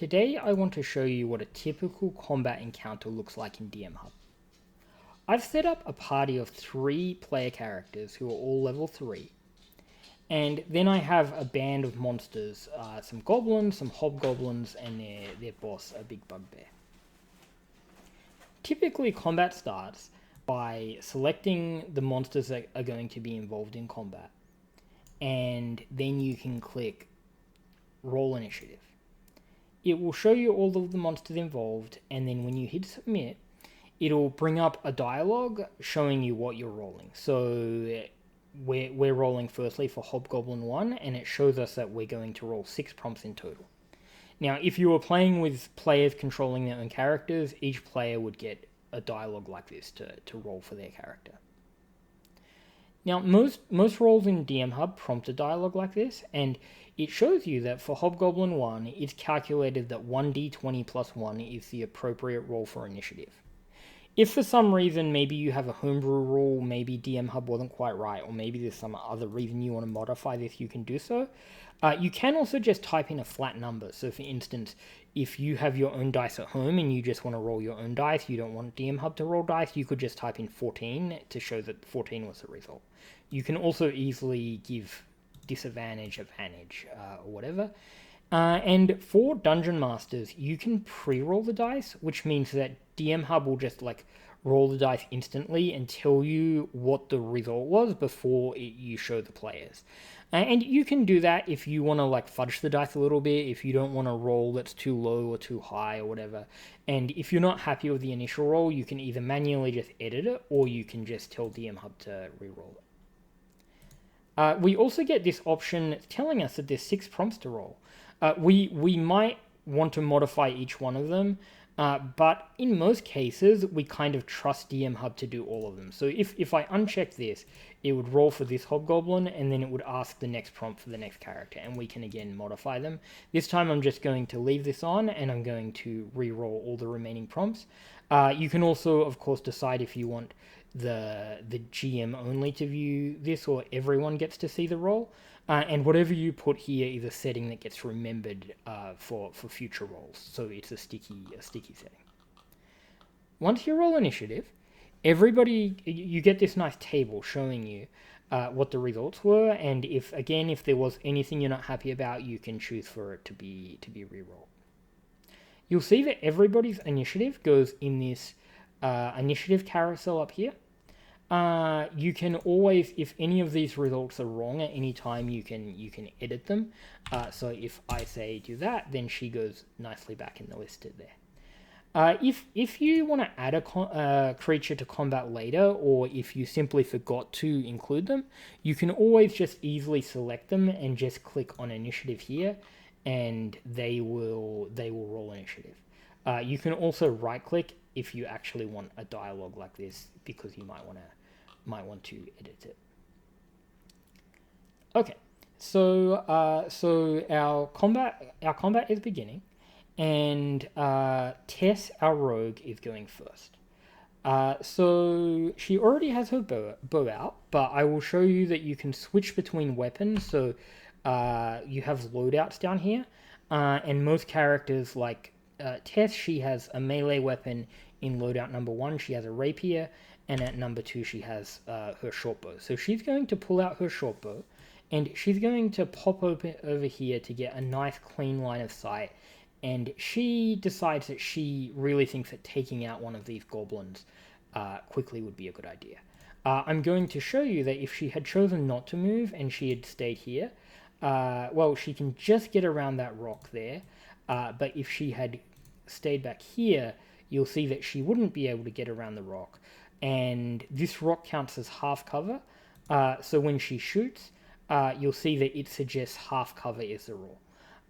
Today I want to show you what a typical combat encounter looks like in DMHub. I've set up a party of 3 player characters who are all level 3, and then I have a band of monsters, some goblins, some hobgoblins, and their boss, a big bugbear. Typically combat starts by selecting the monsters that are going to be involved in combat, and then you can click Roll Initiative. It will show you all of the monsters involved, and then when you hit submit, it'll bring up a dialogue showing you what you're rolling. So we're rolling firstly for Hobgoblin 1, and it shows us that we're going to roll 6 prompts in total. Now, if you were playing with players controlling their own characters, each player would get a dialogue like this to roll for their character. Now, most roles in DMHub prompt a dialogue like this, and it shows you that for Hobgoblin 1, it's calculated that 1d20 plus 1 is the appropriate roll for initiative. If for some reason maybe you have a homebrew rule, maybe DMHub wasn't quite right, or maybe there's some other reason you want to modify this, you can do so. You can also just type in a flat number. So for instance, if you have your own dice at home and you just want to roll your own dice, you don't want DMHub to roll dice, you could just type in 14 to show that 14 was the result. You can also easily give disadvantage, advantage, or whatever. And for Dungeon Masters, you can pre-roll the dice, which means that DMHub will just roll the dice instantly and tell you what the result was before you show the players. And you can do that if you want to fudge the dice a little bit, if you don't want to roll that's too low or too high or whatever. And if you're not happy with the initial roll, you can either manually just edit it, or you can just tell DMHub to re-roll it. We also get this option telling us that there's 6 prompts to roll. We might want to modify each one of them, but in most cases, we kind of trust DMHub to do all of them. So if I uncheck this, it would roll for this Hobgoblin, and then it would ask the next prompt for the next character, and we can again modify them. This time I'm just going to leave this on, and I'm going to re-roll all the remaining prompts. You can also, of course, decide if you want the GM only to view this, or everyone gets to see the roll. And whatever you put here is a setting that gets remembered for future rolls. So it's a sticky setting. Once you roll initiative, you get this nice table showing you what the results were, and if there was anything you're not happy about, you can choose for it to be re-rolled. You'll see that everybody's initiative goes in this initiative carousel up here. You can always, if any of these results are wrong at any time, you can edit them. So if I say do that, then she goes nicely back in the listed there. If you want to add a creature to combat later, or if you simply forgot to include them, you can always just easily select them and just click on initiative here, and they will roll initiative. You can also right click if you actually want a dialogue like this, because you might want to edit it. Okay, so our combat is beginning, and Tess, our rogue, is going first. So she already has her bow out, but I will show you that you can switch between weapons. So you have loadouts down here, and most characters like Tess, she has a melee weapon. In loadout number 1, she has a rapier, and at number 2, she has her shortbow. So she's going to pull out her shortbow, and she's going to pop over here to get a nice clean line of sight, and she decides that she really thinks that taking out one of these goblins quickly would be a good idea. I'm going to show you that if she had chosen not to move and she had stayed here, well, she can just get around that rock there, but if she had stayed back here, you'll see that she wouldn't be able to get around the rock, and this rock counts as half cover. So when she shoots, you'll see that it suggests half cover is the roll,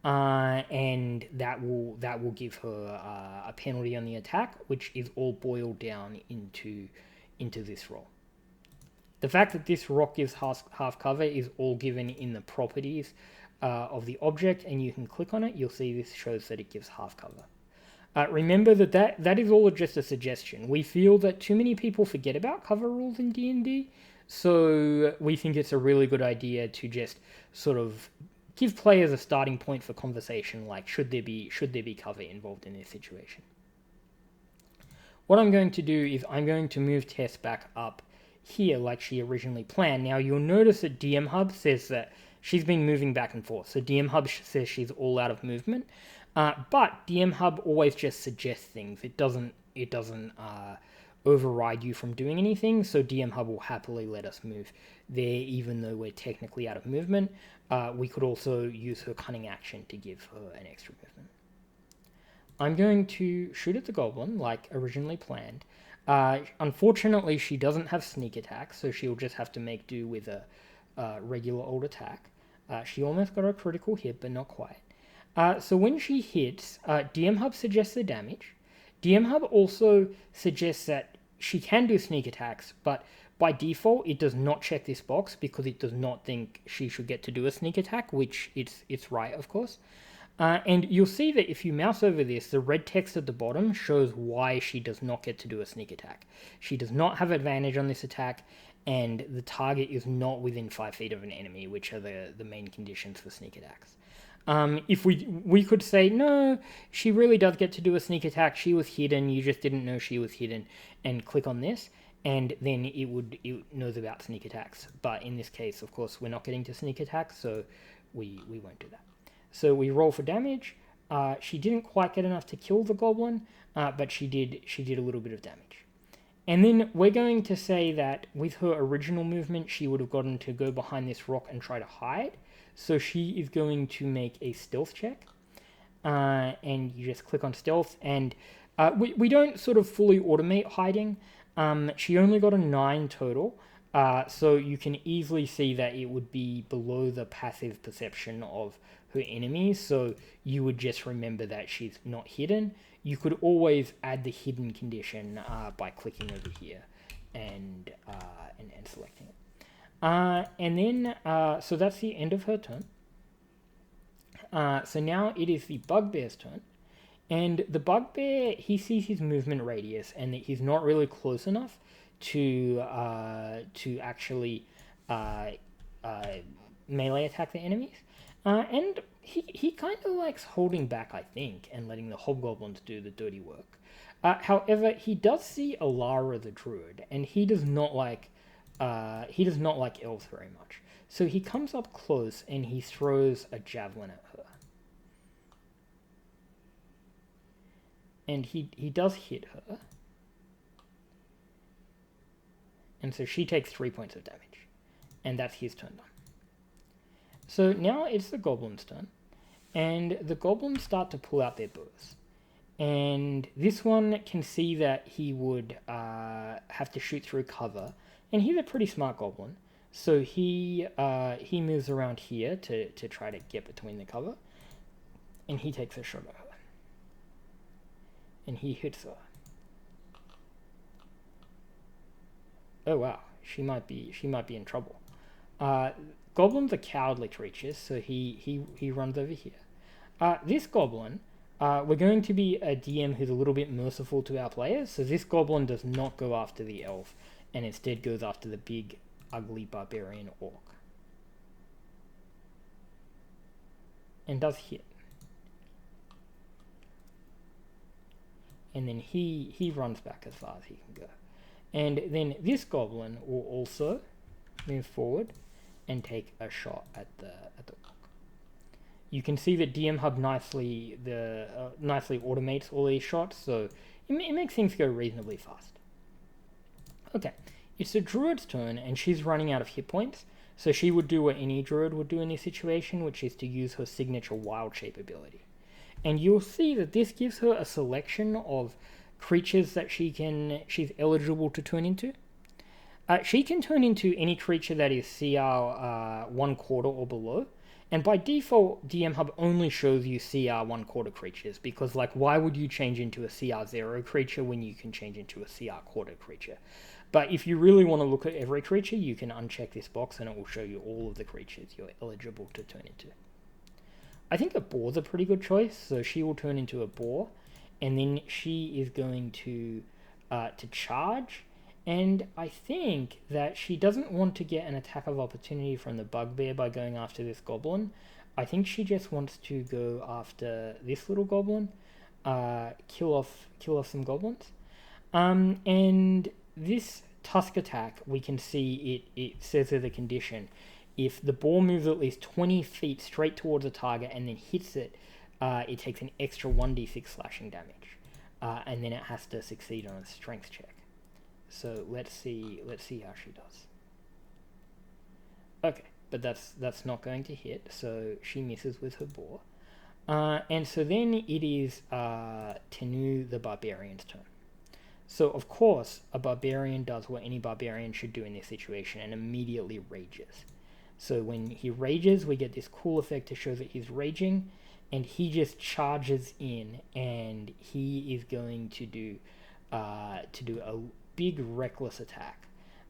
and that will give her a penalty on the attack, which is all boiled down into this roll. The fact that this rock gives half cover is all given in the properties of the object, and you can click on it. You'll see this shows that it gives half cover. Remember that is all just a suggestion. We feel that too many people forget about cover rules in D&D, so we think it's a really good idea to just sort of give players a starting point for conversation, like should there be cover involved in this situation. What I'm going to do is I'm going to move Tess back up here like she originally planned. Now you'll notice that DMHub says that she's been moving back and forth. So DMHub says she's all out of movement, but DMHub always just suggests things. It doesn't override you from doing anything. So DMHub will happily let us move there, even though we're technically out of movement. We could also use her cunning action to give her an extra movement. I'm going to shoot at the goblin like originally planned. Unfortunately, she doesn't have sneak attack, so she'll just have to make do with a regular old attack. She almost got a critical hit, but not quite. So when she hits, DMHub suggests the damage. DMHub also suggests that she can do sneak attacks, but by default, it does not check this box because it does not think she should get to do a sneak attack, which it's right, of course. And you'll see that if you mouse over this, the red text at the bottom shows why she does not get to do a sneak attack. She does not have advantage on this attack, and the target is not within 5 feet of an enemy, which are the main conditions for sneak attacks. If we could say, no, she really does get to do a sneak attack, she was hidden, you just didn't know she was hidden, and click on this, and then it knows about sneak attacks. But in this case, of course, we're not getting to sneak attacks, so we won't do that. So we roll for damage. She didn't quite get enough to kill the goblin, but she did a little bit of damage. And then we're going to say that with her original movement, she would have gotten to go behind this rock and try to hide. So she is going to make a stealth check. And you just click on stealth. And we don't sort of fully automate hiding. She only got a 9 total. So you can easily see that it would be below the passive perception of her enemies, so you would just remember that she's not hidden. You could always add the hidden condition by clicking over here and selecting it. And then, so that's the end of her turn. So now it is the bugbear's turn. And the bugbear, he sees his movement radius and that he's not really close enough to actually melee attack the enemies. And he kind of likes holding back, I think, and letting the hobgoblins do the dirty work. However, he does see Alara the druid, and he does not like elves very much. So he comes up close and he throws a javelin at her. And he does hit her. And so she takes 3 points of damage. And that's his turn done. So now it's the goblin's turn. And the goblins start to pull out their bows. And this one can see that he would have to shoot through cover. And he's a pretty smart goblin. So he moves around here to try to get between the cover. And he takes a shot at her. And he hits her. Oh wow, she might be in trouble. Goblins are cowardly creatures, so he runs over here. This goblin, we're going to be a DM who's a little bit merciful to our players, so this goblin does not go after the elf, and instead goes after the big, ugly barbarian orc. And does hit. And then he runs back as far as he can go. And then this goblin will also move forward and take a shot at the orc. You can see that DMHub nicely automates all these shots, so it makes things go reasonably fast. Okay, it's the druid's turn, and she's running out of hit points, so she would do what any druid would do in this situation, which is to use her signature wild shape ability. And you'll see that this gives her a selection of creatures that she's eligible to turn into. She can turn into any creature that is CR 1/4 or below, and by default, DMHub only shows you CR 1/4 creatures, because why would you change into a CR 0 creature when you can change into a CR 1/4 creature? But if you really want to look at every creature, you can uncheck this box and it will show you all of the creatures you're eligible to turn into. I think a boar's a pretty good choice, so she will turn into a boar, and then she is going to charge, and I think that she doesn't want to get an attack of opportunity from the bugbear by going after this goblin, I think she just wants to go after this little goblin, kill off some goblins. And this tusk attack, we can see it says as a condition, if the ball moves at least 20 feet straight towards a target and then hits it, it takes an extra 1d6 slashing damage, and then it has to succeed on a strength check. So let's see how she does. Okay, but that's not going to hit, so she misses with her boar. And so then it is Tenu the barbarian's turn. So of course a barbarian does what any barbarian should do in this situation and immediately rages. So when he rages, we get this cool effect to show that he's raging, and he just charges in, and he is going to do a big reckless attack.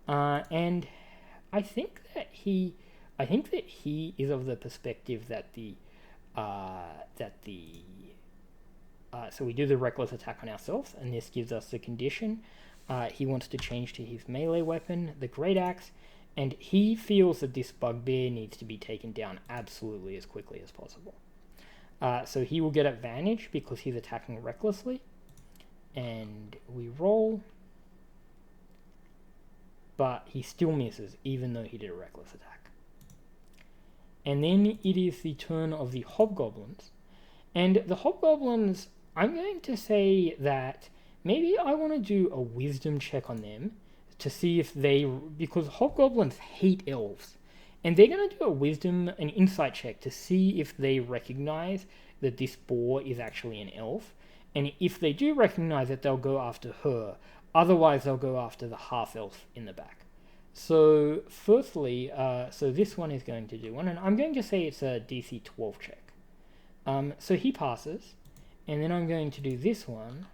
And I think that he is of the perspective that so we do the reckless attack on ourselves, and this gives us the condition. He wants to change to his melee weapon, the Great Axe, and he feels that this bugbear needs to be taken down absolutely as quickly as possible. So he will get advantage because he's attacking recklessly, and we roll, but he still misses even though he did a reckless attack. And then it is the turn of the hobgoblins, and the hobgoblins, I'm going to say that maybe I want to do a wisdom check on them to see if because hobgoblins hate elves, and they're going to do an insight check to see if they recognize that this boar is actually an elf, and if they do recognize it, they'll go after her. Otherwise, they'll go after the half-elf in the back. So firstly, so this one is going to do one, and I'm going to say it's a DC 12 check. So he passes, and then I'm going to do this one,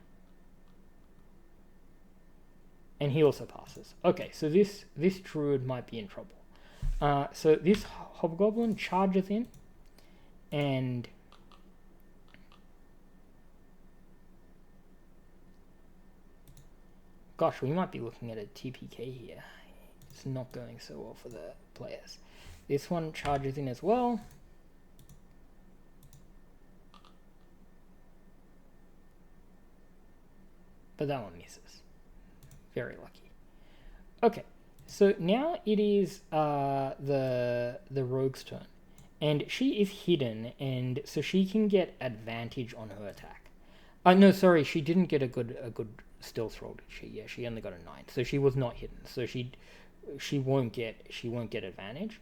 and he also passes. Okay, so this druid might be in trouble. So this hobgoblin charges in, and gosh, we might be looking at a TPK here. It's not going so well for the players. This one charges in as well. But that one misses. Very lucky. Okay, so now it is the rogue's turn, and she is hidden, and so she can get advantage on her attack. No, sorry, she didn't get a good stealth roll, did she? Yeah, she only got a 9, so she was not hidden. So she won't get advantage.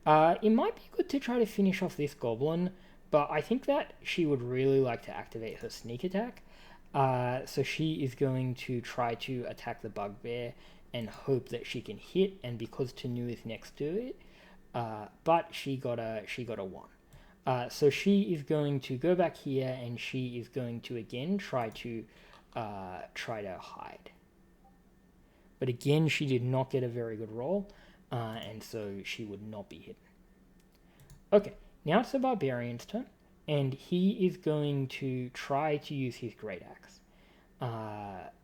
It might be good to try to finish off this goblin, but I think that she would really like to activate her sneak attack. So she is going to try to attack the bugbear and hope that she can hit, and because Tenu is next to it, but she got a 1. So she is going to go back here, and she is going to again try to hide. But again, she did not get a very good roll, and so she would not be hidden. Okay, now it's the barbarian's turn, and he is going to try to use his Great Axe.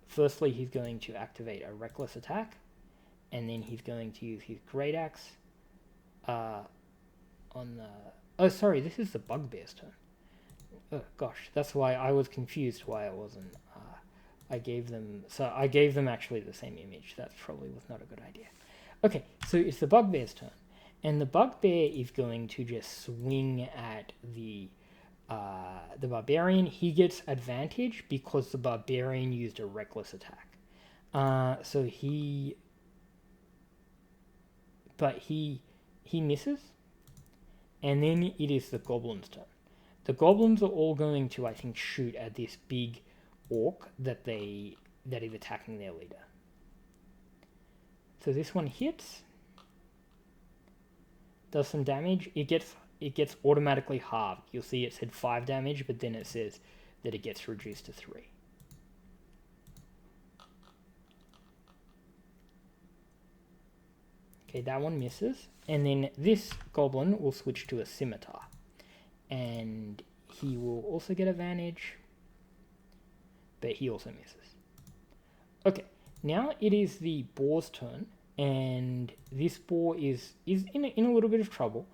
Firstly, he's going to activate a reckless attack, and then he's going to use his Great Axe on the... Oh, sorry, this is the bugbear's turn. Oh, gosh, that's why I was confused why it wasn't... I gave them actually the same image. That probably was not a good idea. Okay, so it's the bugbear's turn, and the bugbear is going to just swing at the barbarian. He gets advantage because the barbarian used a reckless attack. So he misses, and then it is the goblin's turn. The goblins are all going to, I think, shoot at this big orc that is attacking their leader. So this one hits, does some damage. It gets automatically halved. You'll see it said 5 damage, but then it says that it gets reduced to 3. Okay, that one misses, and then this goblin will switch to a scimitar, and he will also get advantage, but he also misses. Okay, now it is the boar's turn, and this boar is in a little bit of trouble.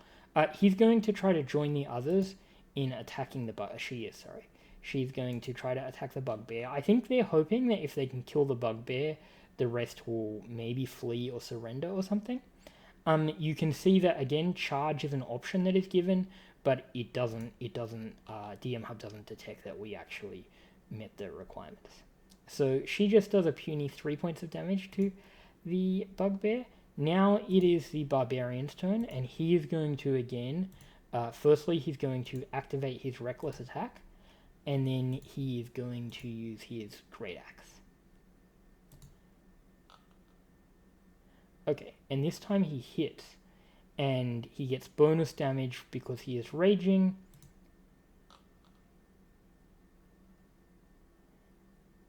He's going to try to join the others in attacking the bug. She's going to try to attack the bugbear. I think they're hoping that if they can kill the bugbear, the rest will maybe flee or surrender or something. You can see that again, charge is an option that is given, but it doesn't. DMHub doesn't detect that we actually met the requirements. So she just does a puny 3 points of damage to the bugbear. Now it is the barbarian's turn, and he is going to again. Firstly, he's going to activate his reckless attack, and then he is going to use his great axe. Okay, and this time he hits, and he gets bonus damage because he is raging.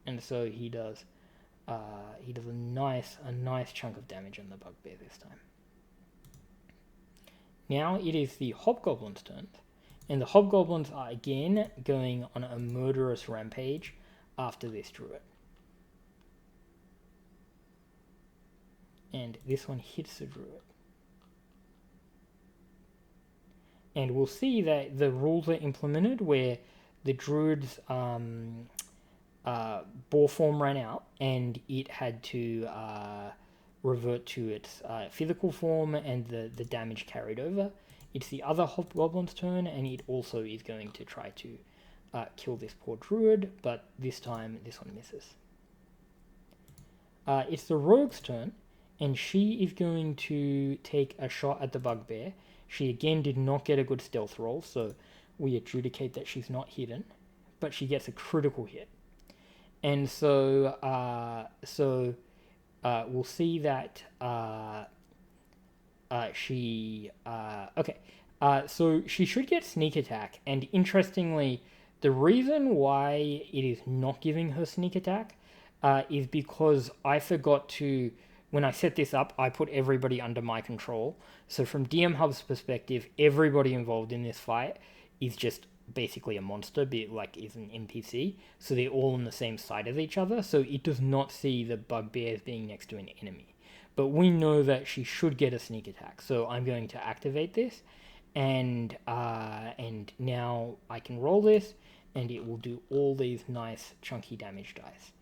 And so he does a nice chunk of damage on the bugbear this time. Now it is the hobgoblin's turn, and the hobgoblins are again going on a murderous rampage after this druid. And this one hits the druid. And we'll see that the rules are implemented where the druid's boar form ran out, and it had to revert to its physical form, and the damage carried over. It's the other hobgoblin's turn, and it also is going to try to kill this poor druid, but this time this one misses. It's the rogue's turn, and she is going to take a shot at the bugbear. She again did not get a good stealth roll, so we adjudicate that she's not hidden, but she gets a critical hit. And so, we'll see that so she should get sneak attack. And interestingly, the reason why it is not giving her sneak attack is because I forgot to, when I set this up, I put everybody under my control. So from DMHub's perspective, everybody involved in this fight is just basically a monster, is an NPC, so they're all on the same side of each other, so it does not see the bugbear as being next to an enemy. But we know that she should get a sneak attack, so I'm going to activate this, and now I can roll this, and it will do all these nice chunky damage dice,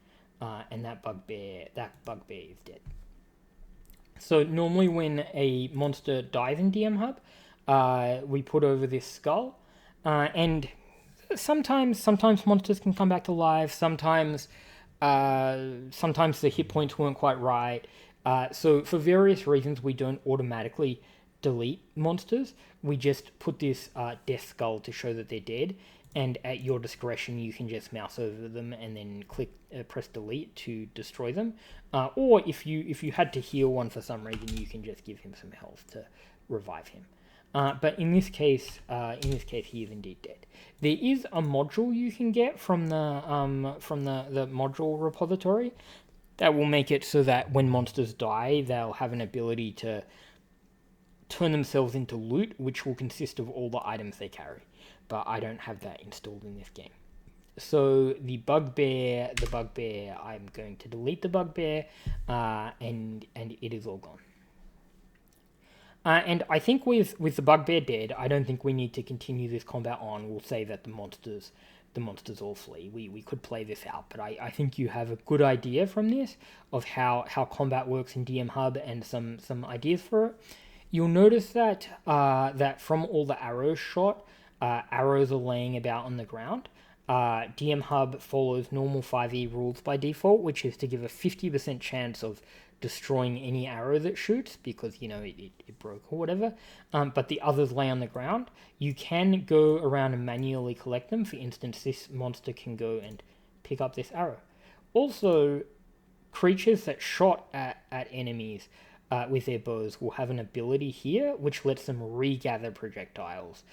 and that bugbear is dead. So normally when a monster dies in DMHub, we put over this skull. And sometimes monsters can come back to life. Sometimes the hit points weren't quite right. So for various reasons, we don't automatically delete monsters. We just put this death skull to show that they're dead. And at your discretion, you can just mouse over them and then press delete to destroy them. Or if you had to heal one for some reason, you can just give him some health to revive him. But in this case, he is indeed dead. There is a module you can get from the module repository that will make it so that when monsters die, they'll have an ability to turn themselves into loot, which will consist of all the items they carry. But I don't have that installed in this game. So the bugbear, I'm going to delete the bugbear, and it is all gone. And I think with the bugbear dead, I don't think we need to continue this combat on. We'll say that the monsters all flee. We could play this out, but I think you have a good idea from this of how combat works in DMHub and some ideas for it. You'll notice that that from all the arrows shot, arrows are laying about on the ground. DMHub follows normal 5e rules by default, which is to give a 50% chance of destroying any arrow that shoots because, it broke or whatever, but the others lay on the ground. You can go around and manually collect them. For instance, this monster can go and pick up this arrow. Also, creatures that shot at enemies with their bows will have an ability here which lets them regather projectiles,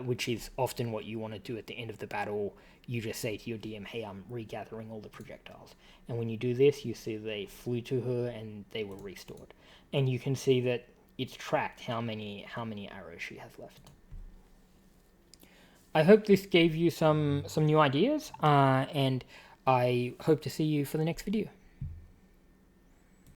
which is often what you want to do at the end of the battle. You just say to your DM, hey, I'm regathering all the projectiles. And when you do this, you see they flew to her and they were restored. And you can see that it's tracked how many arrows she has left. I hope this gave you some new ideas, and I hope to see you for the next video.